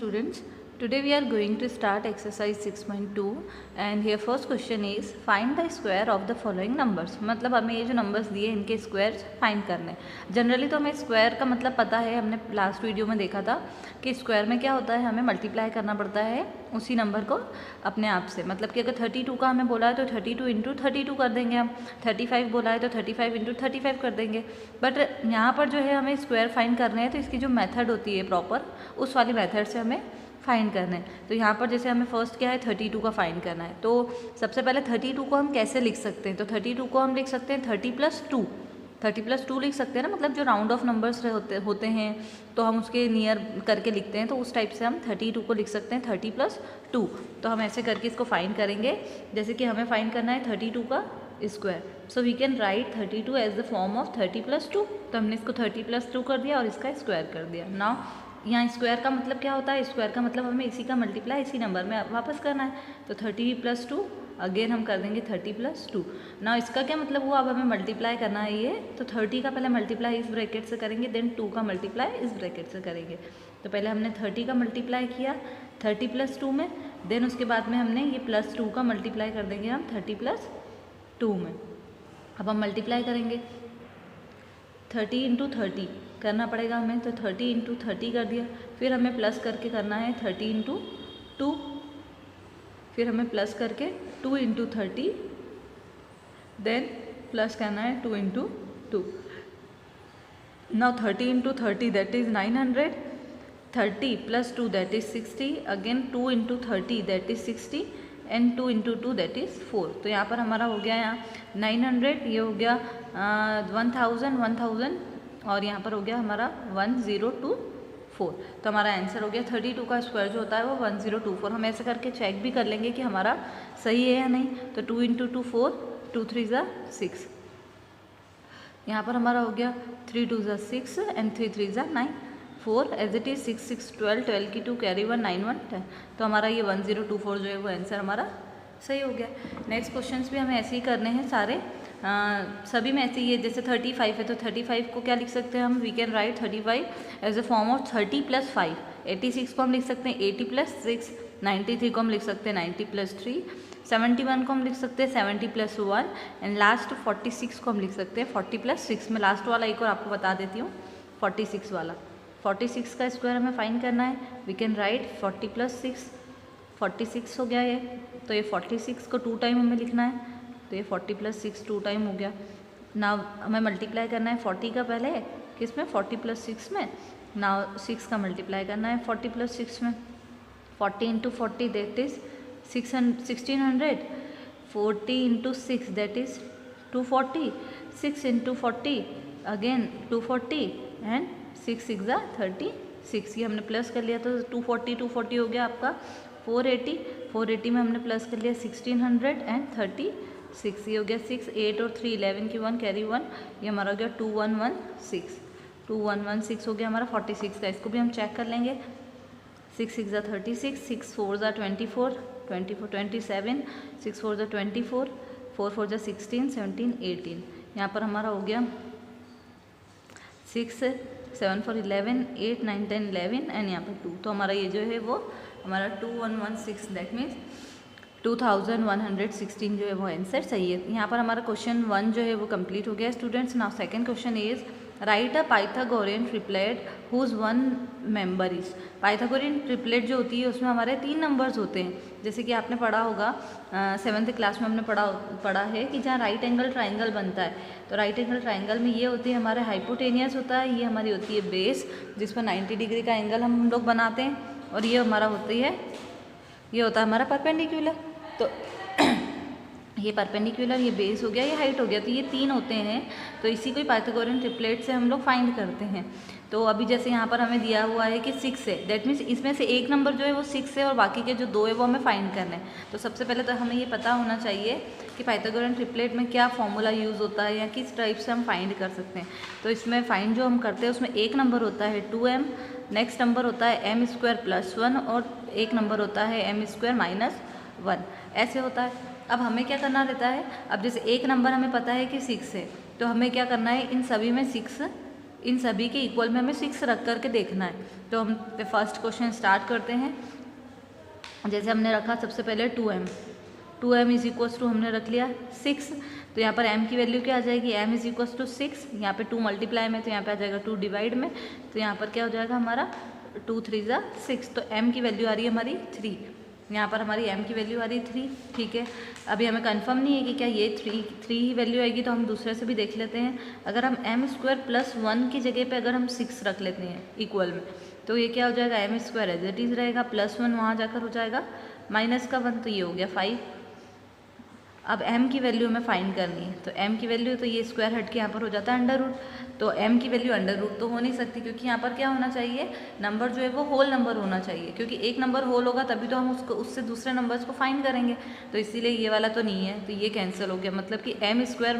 students, today we are going to start exercise 6.2 and here first question is find the square of the following numbers। मतलब हमें ये जो numbers दिए इनके square find करने हैं। जनरली तो हमें स्क्वायर का मतलब पता है, हमने लास्ट वीडियो में देखा था कि स्क्वायर में क्या होता है, हमें मल्टीप्लाई करना पड़ता है उसी नंबर को अपने आप से। मतलब कि अगर 32 का हमें बोला है तो 32 इंटू 32 कर देंगे हम, 35 बोला है तो 35 इंटू 35 कर देंगे। बट यहाँ पर जो है हमें स्क्वायर फाइंड करने हैं तो इसकी जो मेथड होती है प्रॉपर, उस वाली मेथड से हमें फाइंड करना है। तो यहाँ पर जैसे हमें फर्स्ट क्या है 32 का फाइंड करना है। तो सबसे पहले 32 को हम कैसे लिख सकते हैं, तो 32 को हम लिख सकते हैं 30+2 लिख सकते हैं ना। मतलब जो राउंड ऑफ नंबर्स होते हैं तो हम उसके नियर करके लिखते हैं, तो उस टाइप से हम 32 को लिख सकते हैं 30+2। तो हम ऐसे करके इसको फाइंड करेंगे। जैसे कि हमें फाइंड करना है 32 का square, so we can write 32 as the form of 30+2। तो हमने इसको 30+2 कर दिया और इसका स्क्वायर कर दिया। नाउ यहाँ स्क्वायर का मतलब क्या होता है, स्क्वायर का मतलब हमें इसी का मल्टीप्लाई इसी नंबर में वापस करना है। तो 30+2 अगेन हम कर देंगे 30+2। ना इसका क्या मतलब हुआ, अब हमें मल्टीप्लाई करना है ये, तो 30 का पहले मल्टीप्लाई इस ब्रैकेट से करेंगे, देन 2 का मल्टीप्लाई इस ब्रैकेट से करेंगे। तो पहले हमने 30 का मल्टीप्लाई किया 30+2 में, देन उसके बाद में हमने ये +2 का मल्टीप्लाई कर देंगे हम 30+2 में। अब हम मल्टीप्लाई करेंगे 30 इंटू 30 करना पड़ेगा हमें, तो 30 इंटू 30 कर दिया। फिर हमें प्लस करके करना है 30 इंटू 2, फिर हमें प्लस करके 2 इंटू 30, देन प्लस करना है 2 into 2। Now 30 into 30 that is 900, 30 + 2 that is 60, again 2 into 30 that is 60 and 2 into 2 that is 4। तो यहाँ पर हमारा हो गया यहाँ 900, ये हो गया 1000 और यहाँ पर हो गया हमारा 1024। तो हमारा आंसर हो गया 32 का स्क्वायर जो होता है वो 1024। हम ऐसे करके चेक भी कर लेंगे कि हमारा सही है या नहीं। तो 2 इंटू 2 4, 2 3 ज़ा 6। यहाँ पर हमारा हो गया 3 2 ज़ा 6 एंड 3 3 ज़ा 9, 4 एज इट इज़ 6 6 12, 12 की 2 कैरी 1 9 1 10। तो हमारा ये 1024 जो है वो आंसर हमारा सही हो गया। नेक्स्ट क्वेश्चंस भी हमें ऐसे ही करने हैं सारे, सभी में ऐसे ही है। जैसे 35 है तो 35 को क्या लिख सकते हैं हम, we can write 35 as a form of 30 + 5। 86 को हम लिख सकते हैं 80 + 6, 93 को हम लिख सकते हैं 90 + 3, 71 को हम लिख सकते हैं 70 + 1 एंड लास्ट 46 को हम लिख सकते हैं 40 + 6। मैं लास्ट वाला एक और आपको बता देती हूँ, 46 वाला। 46 का स्क्वायर हमें फाइंड करना है, वी कैन राइट 40 + 6, 46 हो गया ये। तो ये 46 को 2 टाइम हमें लिखना है, तो ये 40 + 6 2 टाइम हो गया। ना हमें मल्टीप्लाई करना है 40 का पहले किस में, 40 + 6 में। ना 6 का मल्टीप्लाई करना है 40 + 6 में। 40 into 40 that is 1600, 40 into 6 that is 240, 6 into 40 again 240 and 6 6 ज़ा 36। ये हमने प्लस कर लिया तो 240 हो गया आपका 480 में हमने प्लस कर लिया 1600 एंड 36। ये हो गया 6 8 और 3 11 की 1 कैरी 1, ये हमारा हो गया 2116 हो गया हमारा 46 का। इसको भी हम चेक कर लेंगे। 6 6 ज़ा 36, 6 4 ज़ा 24, 24 27, 6 4 ज़ा 24, 4 4 ज़ा 16, 17 18। यहाँ पर हमारा हो गया 6 7 4 11, 8 9 10 11 एंड यहाँ पर 2। तो हमारा ये जो है वो हमारा 2116 दैट मीन्स 2116 जो है वो आंसर सही है। यहाँ पर हमारा क्वेश्चन 1 जो है वो कंप्लीट हो गया students. Now second question is write a Pythagorean triplet whose 1 member is. Pythagorean triplet जो होती है उसमें हमारे 3 नंबर्स होते हैं। जैसे कि आपने पढ़ा होगा 7th क्लास में हमने पढ़ा है कि जहाँ राइट एंगल ट्राइंगल बनता है, तो राइट एंगल ट्राइंगल में ये होती है हमारे हाइपोटेनियस होता है, ये हमारी होती है बेस जिस पर 90 डिग्री का एंगल हम लोग बनाते हैं, और ये हमारा होती है, ये होता है हमारा परपेंडिकुलर। तो ये परपेंडिकुलर, ये बेस हो गया, ये हाइट हो गया, तो ये 3 होते हैं। तो इसी को पाइथागोरियन ट्रिपलेट से हम लोग फाइंड करते हैं। तो अभी जैसे यहाँ पर हमें दिया हुआ है कि 6 है, दैट मीन्स इसमें से एक नंबर जो है वो 6 है और बाकी के जो 2 है वो हमें फाइंड करने हैं। तो सबसे पहले तो हमें ये पता होना चाहिए कि पाइथागोरियन ट्रिपलेट में क्या फॉर्मूला यूज़ होता है या किस टाइप से हम फाइंड कर सकते हैं। तो इसमें फाइंड जो हम करते हैं उसमें एक नंबर होता है 2m, नेक्स्ट नंबर होता है m² + 1 और एक नंबर होता है m² - 1, ऐसे होता है। अब हमें क्या करना रहता है, अब जैसे एक नंबर हमें पता है कि 6 है, तो हमें क्या करना है, इन सभी में 6 इन सभी के इक्वल में हमें 6 रख करके देखना है। तो हम फर्स्ट क्वेश्चन स्टार्ट करते हैं। जैसे हमने रखा सबसे पहले 2m इज इक्वल्स टू हमने रख लिया 6। तो यहाँ पर m की वैल्यू क्या आ जाएगी, m इज इक्वल्स टू 6। यहाँ पे 2 मल्टीप्लाई में तो यहाँ पे आ जाएगा 2 डिवाइड में, तो यहाँ पर क्या हो जाएगा हमारा 2 3 जा 6। तो m की वैल्यू आ रही है हमारी 3। यहाँ पर हमारी m की वैल्यू आ रही है 3। ठीक है, अभी हमें कंफर्म नहीं है कि क्या ये 3 ही वैल्यू आएगी, तो हम दूसरे से भी देख लेते हैं। अगर हम m स्क्वायर प्लस 1 की जगह पे अगर हम 6 रख लेते हैं इक्वल में, तो ये क्या हो जाएगा, m square as it is रहेगा, प्लस 1 वहाँ जाकर हो जाएगा माइनस का 1, तो ये हो गया 5। अब m की वैल्यू हमें फाइंड करनी है, तो m की वैल्यू तो ये स्क्वायर हट के यहाँ पर हो जाता है अंडर रूट। तो m की वैल्यू अंडर रूट तो हो नहीं सकती, क्योंकि यहाँ पर क्या होना चाहिए, नंबर जो है वो होल नंबर होना चाहिए, क्योंकि एक नंबर होल होगा तभी तो हम उसको उससे दूसरे नंबर्स को फाइंड करेंगे। तो इसीलिए ये वाला तो नहीं है, तो ये कैंसिल हो गया, मतलब कि m स्क्वायर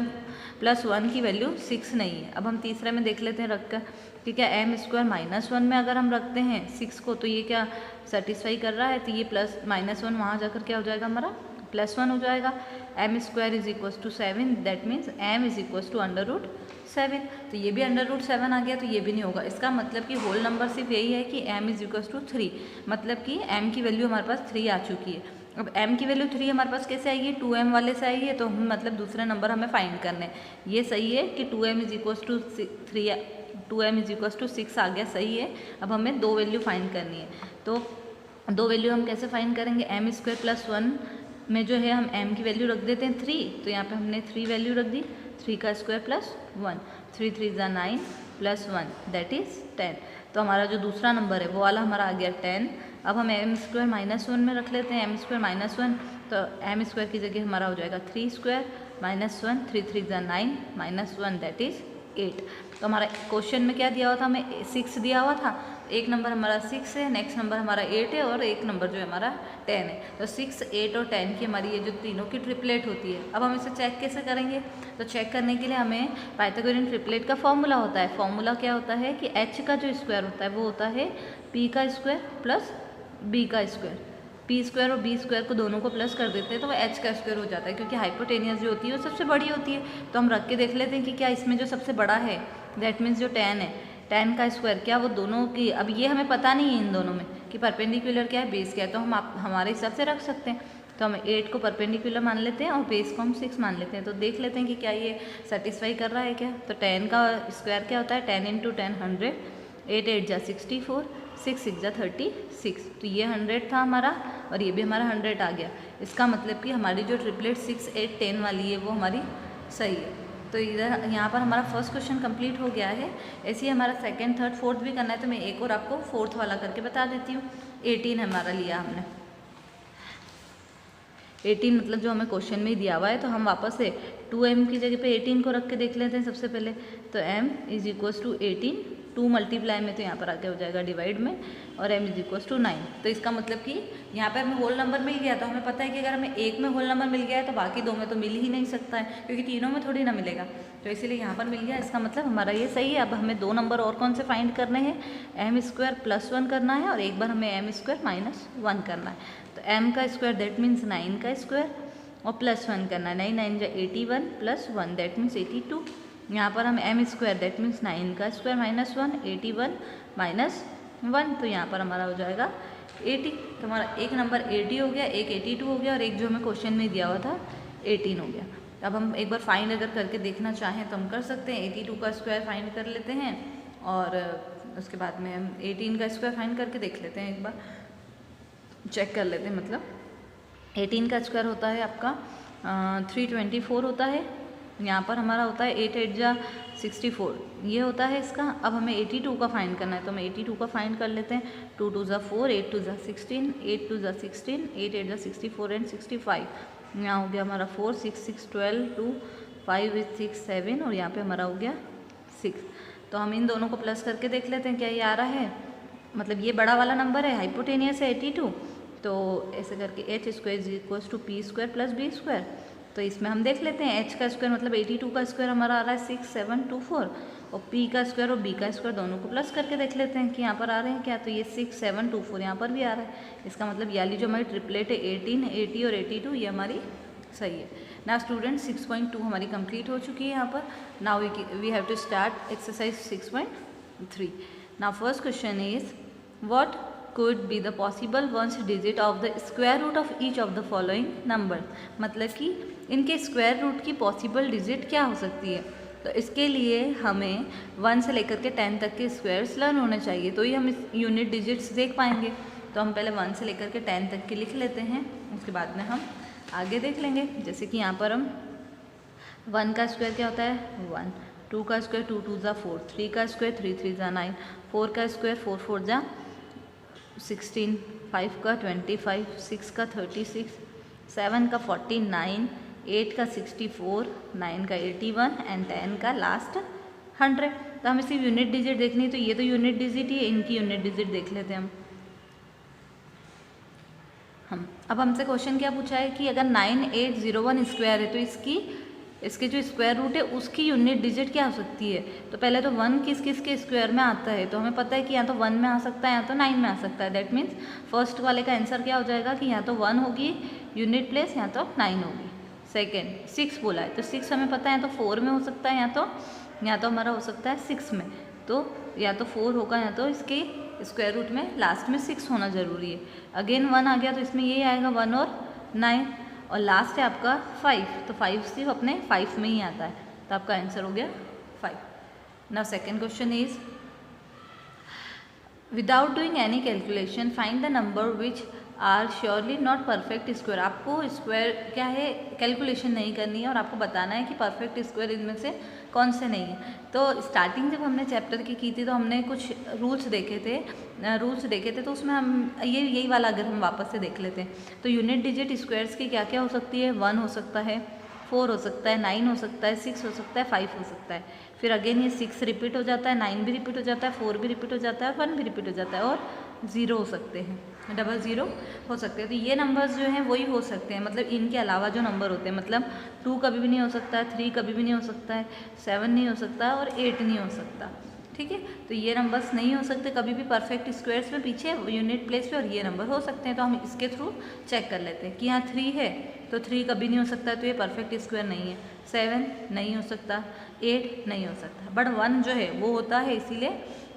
प्लस 1 की वैल्यू 6 नहीं है। अब हम तीसरे में देख लेते हैं रख कर, ठीक है, m स्क्वायर माइनस 1 में अगर हम रखते हैं 6 को, तो ये क्या सेटिस्फाई कर रहा है, तो ये प्लस माइनस 1 वहाँ जाकर क्या हो जाएगा हमारा प्लस 1 हो जाएगा। m square is equals to 7, that means m is equals to under root 7। तो ये भी अंडर रूट 7 आ गया, तो ये भी नहीं होगा। इसका मतलब कि होल नंबर सिर्फ यही है कि m इज इक्वल्स टू 3, मतलब कि m की वैल्यू हमारे पास 3 आ चुकी है। अब m की वैल्यू 3 हमारे पास कैसे आएगी, 2m वाले से आई है, तो हम मतलब दूसरे नंबर हमें फाइंड करने हैं। ये सही है कि 2m is equals to 3, 2m is equals to 6 आ गया, सही है। अब हमें 2 वैल्यू फाइंड करनी है, तो 2 वैल्यू हम कैसे फाइंड करेंगे, m स्क्वायर प्लस 1 में जो है हम m की वैल्यू रख देते हैं 3, तो यहाँ पे हमने 3 वैल्यू रख दी, 3 का स्क्वायर प्लस 1, 3 3 जा 9 प्लस 1 दैट इज़ 10। तो हमारा जो दूसरा नंबर है वो वाला हमारा आ गया 10। अब हम m स्क्वायर माइनस 1 में रख लेते हैं, m स्क्वायर माइनस 1, तो m स्क्वायर की जगह हमारा हो जाएगा 3 स्क्वायर माइनस 1, 3 3 जा 9 माइनस 1 दैट इज़ 8। तो हमारा क्वेश्चन में क्या दिया हुआ था, हमें 6 दिया हुआ था, एक नंबर हमारा 6 है, नेक्स्ट नंबर हमारा 8 है, और एक नंबर जो है हमारा 10 है। तो 6, 8 और 10 की हमारी ये जो तीनों की ट्रिपलेट होती है। अब हम इसे चेक कैसे करेंगे, तो चेक करने के लिए हमें पाइथागोरियन ट्रिपलेट का फॉर्मूला होता है। फॉर्मूला क्या होता है कि h का जो स्क्वायर होता है वो होता है p का स्क्वायर प्लस b का स्क्वायर। p स्क्वायर और b स्क्वायर को दोनों को प्लस कर देते हैं तो वो h का स्क्वायर हो जाता है, क्योंकि हाइपोटेनियस जो होती है वो सबसे बड़ी होती है। तो हम रख के देख लेते हैं कि क्या इसमें जो सबसे बड़ा है, दैट मीन्स जो 10 है, 10 का स्क्वायर क्या वो दोनों की, अब ये हमें पता नहीं है इन दोनों में कि परपेंडिकुलर क्या है, बेस क्या है, तो हम हमारे हिसाब से रख सकते हैं। तो हम 8 को परपेंडिकुलर मान लेते हैं और बेस को हम 6 मान लेते हैं। तो देख लेते हैं कि क्या ये सेटिस्फाई कर रहा है क्या। तो 10 का स्क्वायर क्या होता है, 10 × 10 100, 8 8 जा 64, 6 6 जा 36। तो ये 100 था हमारा और ये भी हमारा 100 आ गया। इसका मतलब कि हमारी जो ट्रिपलेट 6 8 10 वाली है वो हमारी सही है। तो इधर यहाँ पर हमारा फर्स्ट क्वेश्चन कंप्लीट हो गया है। ऐसे ही हमारा सेकंड, थर्ड, फोर्थ भी करना है, तो मैं एक और आपको फोर्थ वाला करके बता देती हूँ। 18 हमारा लिया हमने, 18 मतलब जो हमें क्वेश्चन में ही दिया हुआ है, तो हम वापस से 2m की जगह पे 18 को रख के देख लेते हैं सबसे पहले। तो m is equals to 18, 2 multiply में तो यहाँ पर आके हो जाएगा डिवाइड में, और m इज इक्वल्स टू 9। तो इसका मतलब कि यहाँ पर हमें होल नंबर मिल गया, तो हमें पता है कि अगर हमें एक में होल नंबर मिल गया है तो बाकी दो में तो मिल ही नहीं सकता है, क्योंकि तीनों में थोड़ी ना मिलेगा। तो इसीलिए यहाँ पर मिल गया, इसका मतलब हमारा ये सही है। अब हमें 2 नंबर और कौन से फाइंड करने हैं, m स्क्वायर प्लस 1 करना है और एक बार हमें m स्क्वायर माइनस 1 करना है। तो m का स्क्वायर दैट मीन्स 9 का स्क्वायर और प्लस 1 करना है, 9 9 जा 81 प्लस 1 दैट मीन्स 82। यहाँ पर हम m स्क्वायर दैट मीन्स 9 का स्क्वायर माइनस 1, 81 माइनस 1, तो यहाँ पर हमारा हो जाएगा 80। तो हमारा एक नंबर 80 हो गया, एक 82 हो गया और एक जो हमें क्वेश्चन में दिया हुआ था 18 हो गया। अब हम एक बार फाइंड अगर करके देखना चाहें तो हम कर सकते हैं। 82 का स्क्वायर फाइंड कर लेते हैं और उसके बाद में हम 18 का स्क्वायर फाइंड करके देख लेते हैं, एक बार चेक कर लेते हैं। मतलब 18 का स्क्वायर होता है आपका 324 होता है, यहाँ पर हमारा होता है 8 8 जा 64, ये होता है इसका। अब हमें 82 का फाइंड करना है, तो हम 82 का फाइंड कर लेते हैं। 2 2 जा 4, 8 2 जा 16, 8 2 जा 16, 8 8 जा 64 एंड 65। यहाँ हो गया हमारा 4 6 6 12 2 5 6 7 और यहाँ पे हमारा हो गया 6। तो हम इन दोनों को प्लस करके देख लेते हैं क्या ये आ रहा है। मतलब ये बड़ा वाला नंबर है, हाइपोटेनियस है 82, तो ऐसे करके h square is equals to P square plus B square. तो इसमें हम देख लेते हैं h का स्क्वायर मतलब 82 का स्क्वायर हमारा आ रहा है 6724 और p का स्क्वायर और b का स्क्वायर दोनों को प्लस करके देख लेते हैं कि यहाँ पर आ रहे हैं क्या। तो ये 6724 यहाँ पर भी आ रहा है। इसका मतलब याली जो हमारी ट्रिपलेट है 18, 80 और 82 ये हमारी सही है। ना स्टूडेंट 6.2 हमारी कंप्लीट हो चुकी है यहाँ पर। Now we have to start exercise 6.3। Now first question is what could be the possible ones digit of the square root of each of the following number। मतलब कि इनके स्क्वायर रूट की पॉसिबल डिजिट क्या हो सकती है। तो इसके लिए हमें 1 से लेकर के 10 तक के स्क्वायर्स लर्न होने चाहिए, तो ही हम इस यूनिट डिजिट्स देख पाएंगे। तो हम पहले 1 से लेकर के 10 तक के लिख लेते हैं, उसके बाद में हम आगे देख लेंगे। जैसे कि यहाँ पर हम 1 का स्क्वायर क्या होता है 1, 2 का स्क्वायर 2 2 ज़ा 4, 3 का स्क्वायर 3 3 ज़ा 9, 4 का स्क्वायर 4 4 ज़ा 16, 5 का 25, 6 का 36, 7 का 49, 8 का 64, 9 का 81 एंड 10 का लास्ट 100। तो हमें सिर्फ यूनिट डिजिट देखनी है, तो ये तो यूनिट डिजिट ही है, इनकी यूनिट डिजिट देख लेते हैं हम। अब हमसे क्वेश्चन क्या पूछा है कि अगर 9801 स्क्वायर है तो इसके जो स्क्वायर रूट है उसकी यूनिट डिजिट क्या हो सकती है। तो पहले तो 1 किस किस के स्क्वायर में आता है, तो हमें पता है कि या तो 1 में आ सकता है या तो 9 में आ सकता है। दैट मीन्स फर्स्ट वाले का आंसर क्या हो जाएगा कि या तो 1 होगी यूनिट प्लेस या तो 9 होगी। सेकेंड 6 बोला है, तो 6 हमें पता है या तो 4 में हो सकता है या तो हमारा हो सकता है 6 में। तो या तो 4 होगा या तो इसके स्क्वायर रूट में लास्ट में 6 होना ज़रूरी है। अगेन 1 आ गया तो इसमें यही आएगा 1 और 9, और लास्ट है आपका 5, तो 5 सिर्फ अपने 5 में ही आता है, तो आपका आंसर हो गया 5। Now second question is without doing any calculation find the number which are surely not perfect square. आपको स्क्वायर क्या है कैलकुलेशन नहीं करनी है और आपको बताना है कि परफेक्ट स्क्वायर इनमें से कौन से नहीं है। तो स्टार्टिंग जब हमने चैप्टर की थी तो हमने कुछ रूल्स देखे थे, तो उसमें हम यही वाला अगर हम वापस से देख लेते हैं तो यूनिट डिजिट स्क्वायर्स की क्या क्या हो सकती है 1 हो सकता है, 4 हो सकता है, 9 हो सकता है, 6 हो सकता है, 5 हो सकता है। फिर अगेन ये 6 रिपीट हो जाता है, 9 भी रिपीट हो जाता है, 4 भी रिपीट हो जाता है और 1 भी रिपीट हो जाता है, और 0 हो सकते हैं, 00 हो सकते हैं। तो ये नंबर्स जो हैं वही हो सकते हैं, मतलब इनके अलावा जो नंबर होते हैं, मतलब 2 कभी भी नहीं हो सकता है, 3 कभी भी नहीं हो सकता है, 7 नहीं हो सकता और 8 नहीं हो सकता। ठीक है, तो ये नंबर्स नहीं हो सकते कभी भी परफेक्ट स्क्वायर्स में पीछे यूनिट प्लेस पे, और ये नंबर हो सकते हैं। तो हम इसके थ्रू चेक कर लेते हैं कि यहाँ 3 है तो 3 कभी नहीं हो सकता है, तो ये परफेक्ट स्क्वायर नहीं है। 7 नहीं हो सकता, 8 नहीं हो सकता, बट 1 जो है वो होता है, इसीलिए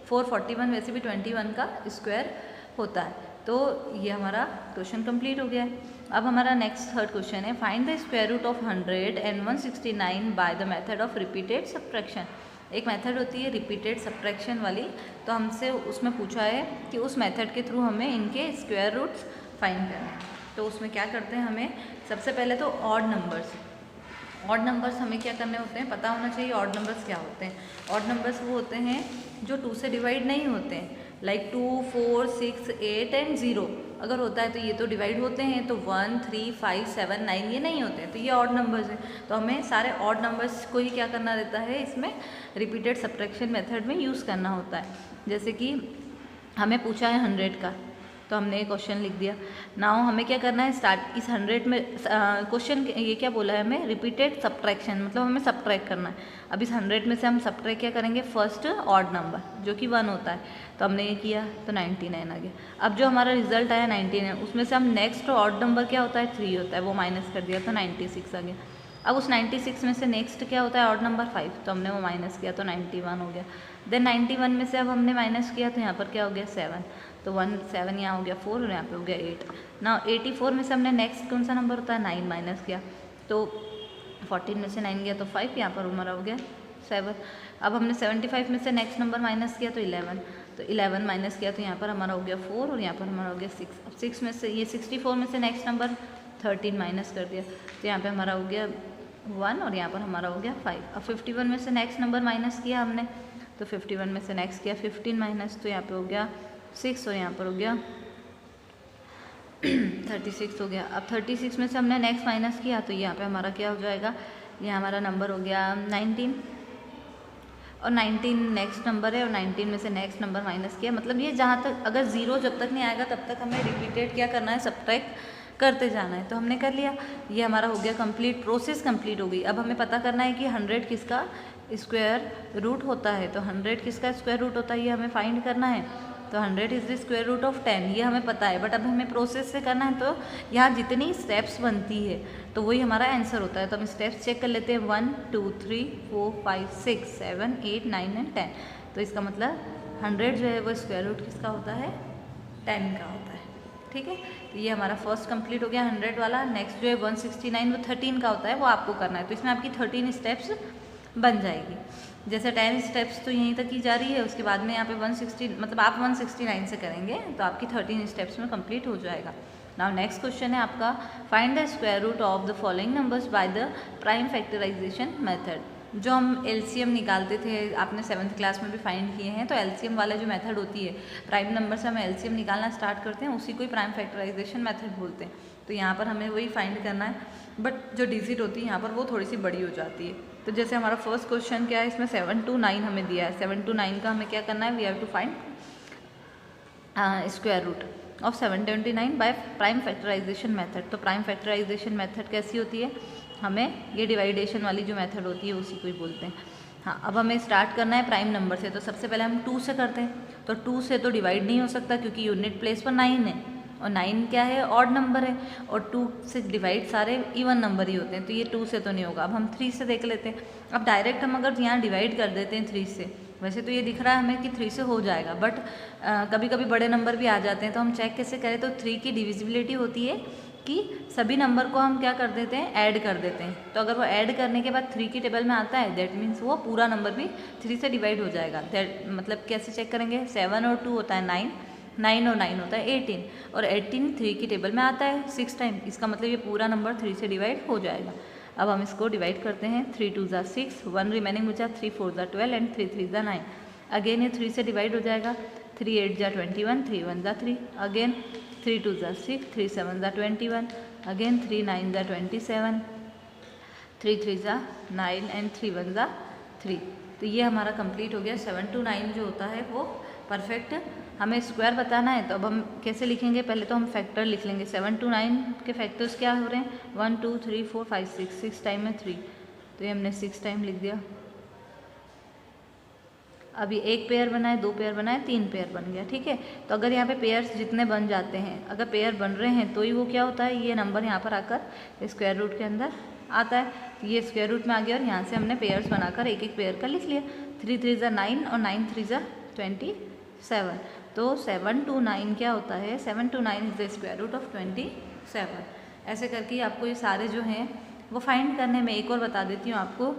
441 वैसे भी 21 का स्क्वायर होता है। तो ये हमारा क्वेश्चन कंप्लीट हो गया है। अब हमारा नेक्स्ट थर्ड क्वेश्चन है find the square root of 100 and 169 by the method of repeated subtraction. एक मेथड होती है रिपीटेड सब्ट्रैक्शन वाली, तो हमसे उसमें पूछा है कि उस मेथड के थ्रू हमें इनके स्क्वायर रूट्स फाइंड करने हैं। तो उसमें क्या करते हैं, हमें सबसे पहले तो ऑड नंबर्स हमें क्या करने होते हैं, पता होना चाहिए ऑड नंबर्स क्या होते हैं। ऑड नंबर्स वो होते हैं जो 2 से डिवाइड नहीं होते हैं, लाइक 2, 4, 6, 8 एंड 0 अगर होता है तो ये तो डिवाइड होते हैं, तो 1, 3, 5, 7, 9 ये नहीं होते हैं, तो ये ऑड नंबर्स हैं। तो हमें सारे ऑड नंबर्स को ही क्या करना रहता है, इसमें रिपीटेड सब्ट्रैक्शन मेथड में यूज़ करना होता है। जैसे कि हमें पूछा है 100 का, तो हमने ये क्वेश्चन लिख दिया। नाउ हमें क्या करना है, स्टार्ट इस 100 में क्वेश्चन ये क्या बोला है हमें, रिपीटेड सब्ट्रैक्शन, मतलब हमें सब्ट्रैक्ट करना है। अब इस 100 में से हम सब्ट्रैक्ट क्या करेंगे, फर्स्ट ऑड नंबर जो कि 1 होता है, तो हमने ये किया तो 99 आ गया। अब जो हमारा रिजल्ट आया 99, उसमें से हम नेक्स्ट ऑड नंबर क्या होता है 3 होता है, वो माइनस कर दिया तो 96 आ गया। अब उस 96 में से नेक्स्ट क्या होता है ऑड नंबर 5, तो हमने वो माइनस किया तो 91 हो गया। देन 91 में से अब हमने माइनस किया तो यहाँ पर क्या हो गया 7, तो 7 यहाँ हो गया 4 और यहाँ पे हो गया 8। ना 84 में से हमने नेक्स्ट कौन सा नंबर होता है 9 माइनस किया, तो 14 में से 9 गया तो 5, यहाँ पर हमारा हो गया 7। अब हमने 75 में से नेक्स्ट नंबर माइनस किया तो 11, तो 11 माइनस किया तो यहाँ पर हमारा हो गया 4 और यहाँ पर हमारा हो गया 6। अब 6 में से ये 64 में से नेक्स्ट नंबर 13 माइनस कर दिया, तो यहाँ पे हमारा हो गया 1 और यहाँ पर हमारा हो गया 5। अब 51 में से नेक्स्ट नंबर माइनस किया हमने, तो 51 में से नेक्स्ट किया 15 माइनस, तो यहाँ पे हो गया 6 और यहाँ पर हो गया 36 हो गया। अब 36 में से हमने नेक्स्ट माइनस किया तो यहाँ पे हमारा क्या हो जाएगा, ये हमारा नंबर हो गया 19, और 19 नेक्स्ट नंबर है और 19 में से नेक्स्ट नंबर माइनस किया। मतलब ये जहाँ तक अगर 0 जब तक नहीं आएगा तब तक हमें रिपीटेड क्या करना है, सब्ट्रैक्ट करते जाना है। तो हमने कर लिया, ये हमारा हो गया कंप्लीट, प्रोसेस कंप्लीट हो गई। अब हमें पता करना है कि 100 किसका स्क्वायर रूट होता है, तो 100 किसका स्क्वायर रूट होता है ये हमें फाइंड करना है। तो 100 is the square root of 10, ये हमें पता है, बट अब हमें प्रोसेस से करना है, तो यहाँ जितनी स्टेप्स बनती है तो वही हमारा आंसर होता है। तो हम स्टेप्स चेक कर लेते हैं, 1 2 3 4 5 6 7 8 9 एंड 10। तो इसका मतलब 100 जो है वो स्क्वायर रूट किसका होता है, 10 का होता है। ठीक है, तो ये हमारा फर्स्ट कंप्लीट हो गया 100 वाला। नेक्स्ट जो है 169 वो 13 का होता है, वो आपको करना है। तो इसमें आपकी 13 स्टेप्स बन जाएगी। जैसे 10 स्टेप्स तो यहीं तक की जा रही है, उसके बाद में यहाँ पे 160 मतलब आप 169 से करेंगे तो आपकी 13 स्टेप्स में कंप्लीट हो जाएगा। नाउ नेक्स्ट क्वेश्चन है आपका, find the square root of the following numbers by the prime factorization method. जो हम एलसीएम निकालते थे, आपने 7th क्लास में भी फाइंड किए हैं, तो एलसीएम वाला जो मेथड होती है, प्राइम नंबर से हम एलसीएम निकालना स्टार्ट करते हैं, उसी को ही प्राइम फैक्टराइजेशन मेथड बोलते हैं। तो यहाँ पर हमें वही फाइंड करना है, बट जो डिजिट होती है यहाँ पर वो थोड़ी सी बड़ी हो जाती है। तो जैसे हमारा फर्स्ट क्वेश्चन क्या है, इसमें 7 to 9 हमें दिया है। 7 to 9 का हमें क्या करना है, we have to find square root of 729 by prime factorization method. तो प्राइम फैक्टराइजेशन मेथड कैसी होती है, हमें ये डिवाइडेशन वाली जो मेथड होती है उसी को ही बोलते हैं। हाँ, अब हमें स्टार्ट करना है प्राइम नंबर से, तो सबसे पहले हम 2 से करते हैं। तो 2 से तो डिवाइड नहीं हो सकता क्योंकि यूनिट प्लेस पर 9 है, और 9 क्या है, ऑड नंबर है, और 2 से डिवाइड सारे इवन नंबर ही होते हैं, तो ये 2 से तो नहीं होगा। अब हम 3 से देख लेते हैं। अब डायरेक्ट हम अगर यहाँ डिवाइड कर देते हैं 3 से, वैसे तो ये दिख रहा है हमें कि 3 से हो जाएगा, बट कभी कभी बड़े नंबर भी आ जाते हैं, तो हम चेक कैसे करें। तो 3 की डिविजिबिलिटी होती है कि सभी नंबर को हम क्या कर देते हैं, ऐड कर देते हैं। तो अगर वो ऐड करने के बाद 3 की टेबल में आता है, दैट मीन्स वो पूरा नंबर भी 3 से डिवाइड हो जाएगा। दैट मतलब कैसे चेक करेंगे, 7 और 2 होता है 9, 9 और 9 होता है 18, और 18 3 की टेबल में आता है 6 टाइम, इसका मतलब ये पूरा नंबर 3 से डिवाइड हो जाएगा। अब हम इसको डिवाइड करते हैं, 3 2 ज़ा 6, 1 रिमेनिंग बचा, 3 4 ज़ा 12 एंड 3 3 ज़ा 9। अगेन ये 3 से डिवाइड हो जाएगा, 3 8 ज़ा 21, 3 1 ज़ा 3, अगेन 3 2 ज़ा 6, 3 7 ज़ा 21, अगेन 3 9 ज़ा 27, 3 3 ज़ा 9 एंड 3 1 ज़ा 3। तो ये हमारा कंप्लीट हो गया। 7 to 9 जो होता है वो परफेक्ट हमें स्क्वायर बताना है, तो अब हम कैसे लिखेंगे, पहले तो हम फैक्टर लिख लेंगे। 7 to 9 के फैक्टर्स क्या हो रहे हैं, 1 2 3 4 5 6, 6 टाइम में 3, तो ये हमने 6 टाइम लिख दिया। अभी 1 पेयर बना है, 2 पेयर बना है, 3 पेयर बन गया। ठीक है, तो अगर यहाँ पे पेयर्स जितने बन जाते हैं, अगर पेयर बन रहे हैं तो ही वो क्या होता है, ये नंबर यहाँ पर आकर स्क्वायर रूट के अंदर आता है। तो ये स्क्वायर रूट में आ गया, और यहाँ से हमने पेयर्स बनाकर एक एक पेयर का लिख लिया। 3 3 ज़ा 9 और 9 3 ज़ा 27। तो 7 to 9 क्या होता है, 7 to 9 is the square root of 27। ऐसे करके आपको ये सारे जो हैं वो फाइंड करने में, एक और बता देती हूँ आपको,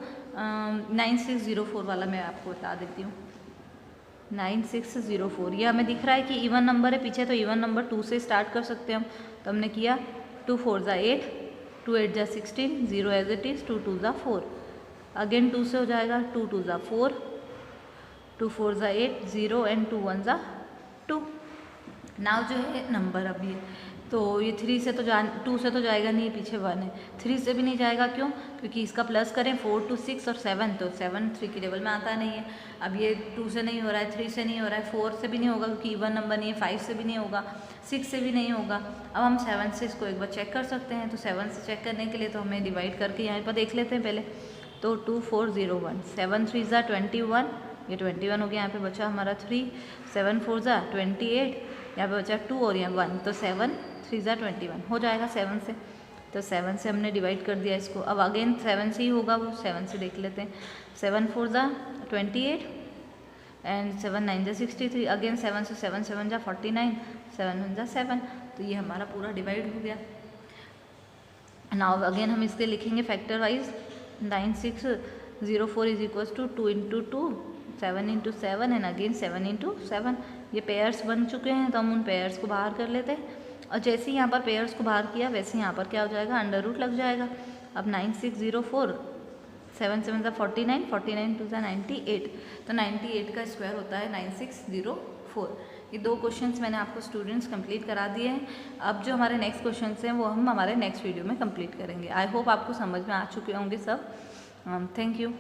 9604 वाला मैं आपको बता देती हूँ। 9604 ये हमें दिख रहा है कि इवन नंबर है पीछे, तो इवन नंबर 2 से स्टार्ट कर सकते हैं हम। तो हमने किया 2 4 ज़ा 8, 2 8 ज़ा 16, 0 एज इट इज़, 2 2 ज़ा 4, अगेन 2 से हो जाएगा, 2 2 ज़ा 4, 2 4 ज़ा 8, 0 एंड 2 1 ज़ा 2। नाउ जो है नंबर अभी तो ये 3 से तो 2 से तो जाएगा नहीं, पीछे 1 है, 3 से भी नहीं जाएगा। क्यों, क्योंकि इसका प्लस करें 4 2 6 और 7, तो 7 3 की टेबल में आता नहीं है। अब ये 2 से नहीं हो रहा है, 3 से नहीं हो रहा है, 4 से भी नहीं होगा क्योंकि इवन नंबर नहीं है, 5 से भी नहीं होगा, 6 से भी नहीं होगा। अब हम 7 से इसको एक बार चेक कर सकते हैं। तो 7 से चेक करने के लिए तो हमें डिवाइड करके यहाँ पर देख लेते हैं पहले। तो 2 4 0 1, 7 3 ज़ा 21, ये 21 हो गया, यहाँ पे बचा हमारा 3, 7 4 ज़ा 28, यहाँ पे बचा 2 और यहाँ 1, तो 7 3 ज़ा 21 हो जाएगा 7 से। तो 7 से हमने डिवाइड कर दिया इसको। अब अगेन 7 से ही होगा वो, 7 से देख लेते हैं। 7 4 ज़ा 28 एंड 7 9 ज़ा 63, अगेन 7 से 7 7 ज़ा 49, 7 1 ज़ा 7, तो ये हमारा पूरा डिवाइड हो गया। नाउ अगेन हम इसके लिखेंगे factor wise. 9604 is equals to 2 into 2, 7 into 7 and again 7 into 7। ये पेयर्स बन चुके हैं, तो हम उन पेयर्स को बाहर कर लेते हैं। और जैसे ही यहाँ पर पेयर्स को बाहर किया, वैसे यहाँ पर क्या हो जाएगा, अंडर रूट लग जाएगा। अब 9604, 7 7 ज़ा 49, 49 2 ज़ा 98, तो 98 का स्क्वायर होता है 9604। ये 2 क्वेश्चंस मैंने आपको स्टूडेंट्स कंप्लीट करा दिए हैं। अब जो हमारे नेक्स्ट क्वेश्चंस हैं वो हम हमारे नेक्स्ट वीडियो में कंप्लीट करेंगे। आई होप आपको समझ में आ चुके होंगे सब। Thank you.